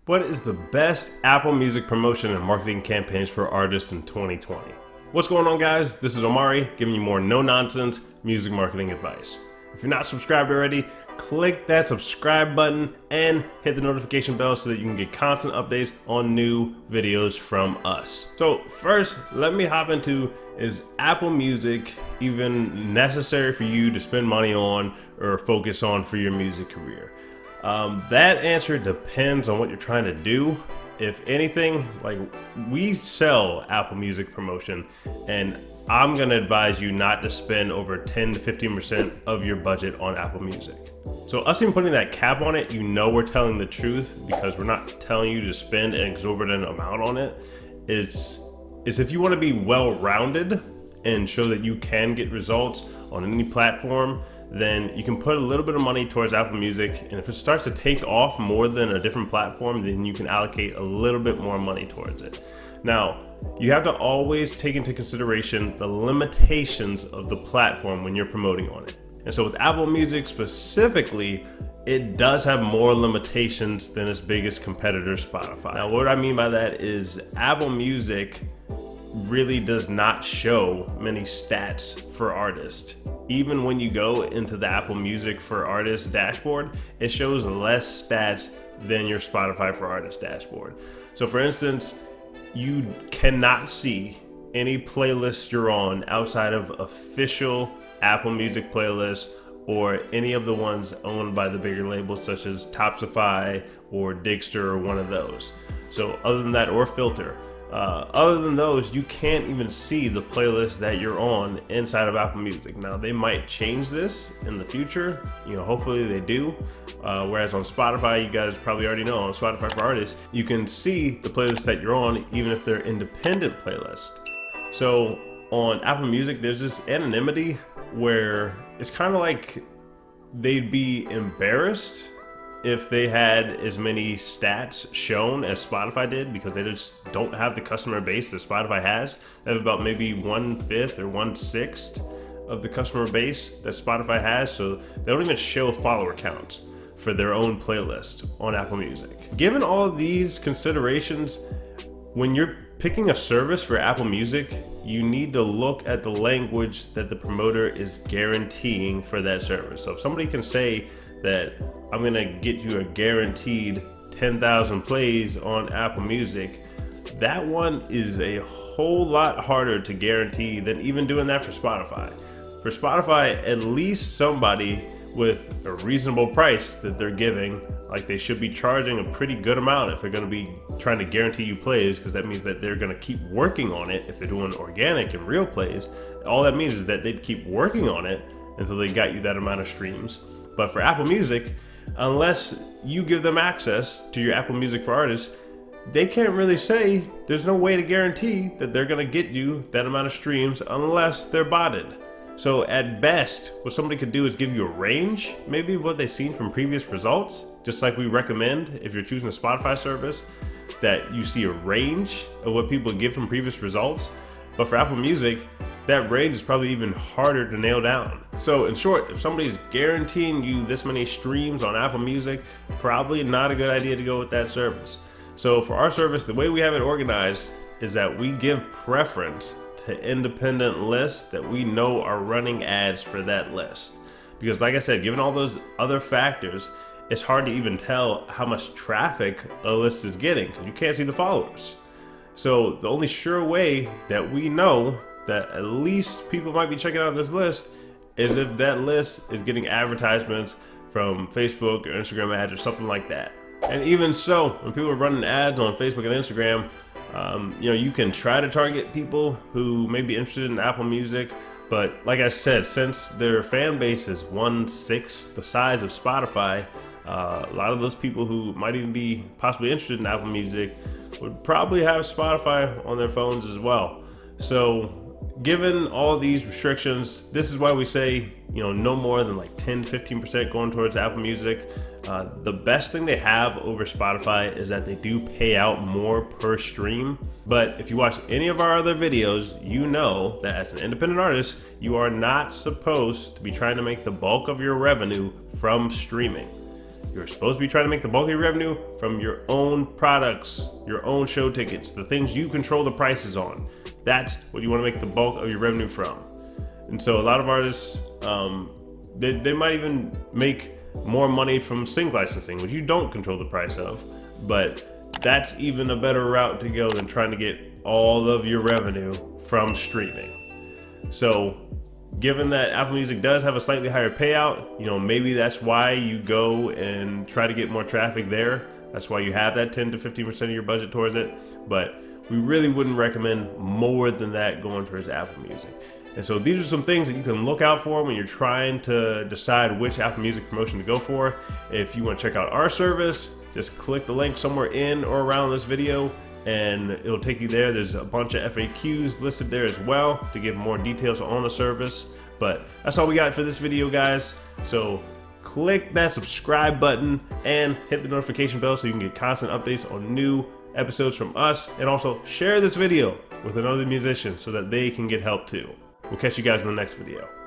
What is the best Apple Music promotion and marketing campaigns for artists in 2020? What's going on, guys? This is Omari giving you more no-nonsense music marketing advice. If you're not subscribed already, click that subscribe button and hit the notification bell so that you can get constant updates on new videos from us. So first, let me hop into, is Apple Music even necessary for you to spend money on or focus on for your music career? That answer depends on what you're trying to do. If anything, like, we sell Apple Music promotion, and I'm gonna advise you not to spend over 10 to 15% of your budget on Apple Music. So us even putting that cap on it, you know we're telling the truth because we're not telling you to spend an exorbitant amount on it. It's if you wanna be well-rounded and show that you can get results on any platform, then you can put a little bit of money towards Apple Music, and if it starts to take off more than a different platform, then you can allocate a little bit more money towards it. Now, you have to always take into consideration the limitations of the platform when you're promoting on it. And so with Apple Music specifically, it does have more limitations than its biggest competitor, Spotify. Now, what I mean by that is Apple Music really does not show many stats for artists. Even when you go into the Apple Music for Artists dashboard, it shows less stats than your Spotify for Artists dashboard. So for instance, you cannot see any playlist you're on outside of official Apple Music playlists or any of the ones owned by the bigger labels such as Topsify or Digster or one of those. So other than that, or Filter. Other than those, you can't even see the playlist that you're on inside of Apple Music. Now, they might change this in the future, hopefully they do. Whereas on Spotify, you guys probably already know, on Spotify for Artists, you can see the playlists that you're on, even if they're independent playlists. So on Apple Music, there's this anonymity where it's kind of like they'd be embarrassed if they had as many stats shown as Spotify did, because they just don't have the customer base that Spotify has. They have about maybe 1/5 or 1/6 of the customer base that Spotify has, so they don't even show follower counts for their own playlist on Apple Music. Given all of these considerations, when you're picking a service for Apple Music, you need to look at the language that the promoter is guaranteeing for that service. So if somebody can say that I'm gonna get you a guaranteed 10,000 plays on Apple Music, that one is a whole lot harder to guarantee than even doing that for Spotify. For Spotify, at least somebody with a reasonable price that they're giving, like, they should be charging a pretty good amount if they're gonna be trying to guarantee you plays, because that means that they're gonna keep working on it. If they're doing organic and real plays, all that means is that they'd keep working on it until they got you that amount of streams. But for Apple Music, unless you give them access to your Apple Music for Artists, they can't really say, there's no way to guarantee that they're gonna get you that amount of streams unless they're botted. So at best, what somebody could do is give you a range, maybe of what they've seen from previous results, just like we recommend if you're choosing a Spotify service, that you see a range of what people give from previous results. But for Apple Music, that range is probably even harder to nail down. So in short, if somebody's guaranteeing you this many streams on Apple Music, probably not a good idea to go with that service. So for our service, the way we have it organized is that we give preference to independent lists that we know are running ads for that list. Because like I said, given all those other factors, it's hard to even tell how much traffic a list is getting because you can't see the followers. So the only sure way that we know that at least people might be checking out this list is if that list is getting advertisements from Facebook or Instagram ads or something like that. And even so, when people are running ads on Facebook and Instagram, you can try to target people who may be interested in Apple Music, but like I said, since their fan base is 1/6 the size of Spotify, a lot of those people who might even be possibly interested in Apple Music would probably have Spotify on their phones as well. So given all these restrictions, this is why we say, no more than like 10 to 15% going towards Apple Music. The best thing they have over Spotify is that they do pay out more per stream. But if you watch any of our other videos, you know that as an independent artist, you are not supposed to be trying to make the bulk of your revenue from streaming. You're supposed to be trying to make the bulk of your revenue from your own products, your own show tickets, the things you control the prices on. That's what you want to make the bulk of your revenue from. And so a lot of artists, they might even make more money from sync licensing, which you don't control the price of, but that's even a better route to go than trying to get all of your revenue from streaming. So given that Apple Music does have a slightly higher payout, maybe that's why you go and try to get more traffic there. That's why you have that 10 to 15% of your budget towards it. But we really wouldn't recommend more than that going towards Apple Music. And so these are some things that you can look out for when you're trying to decide which Apple Music promotion to go for. If you want to check out our service, just click the link somewhere in or around this video and it'll take you there. There's a bunch of FAQs listed there as well to give more details on the service. But that's all we got for this video, guys. So click that subscribe button and hit the notification bell so you can get constant updates on new episodes from us. And also share this video with another musician so that they can get help too. We'll catch you guys in the next video.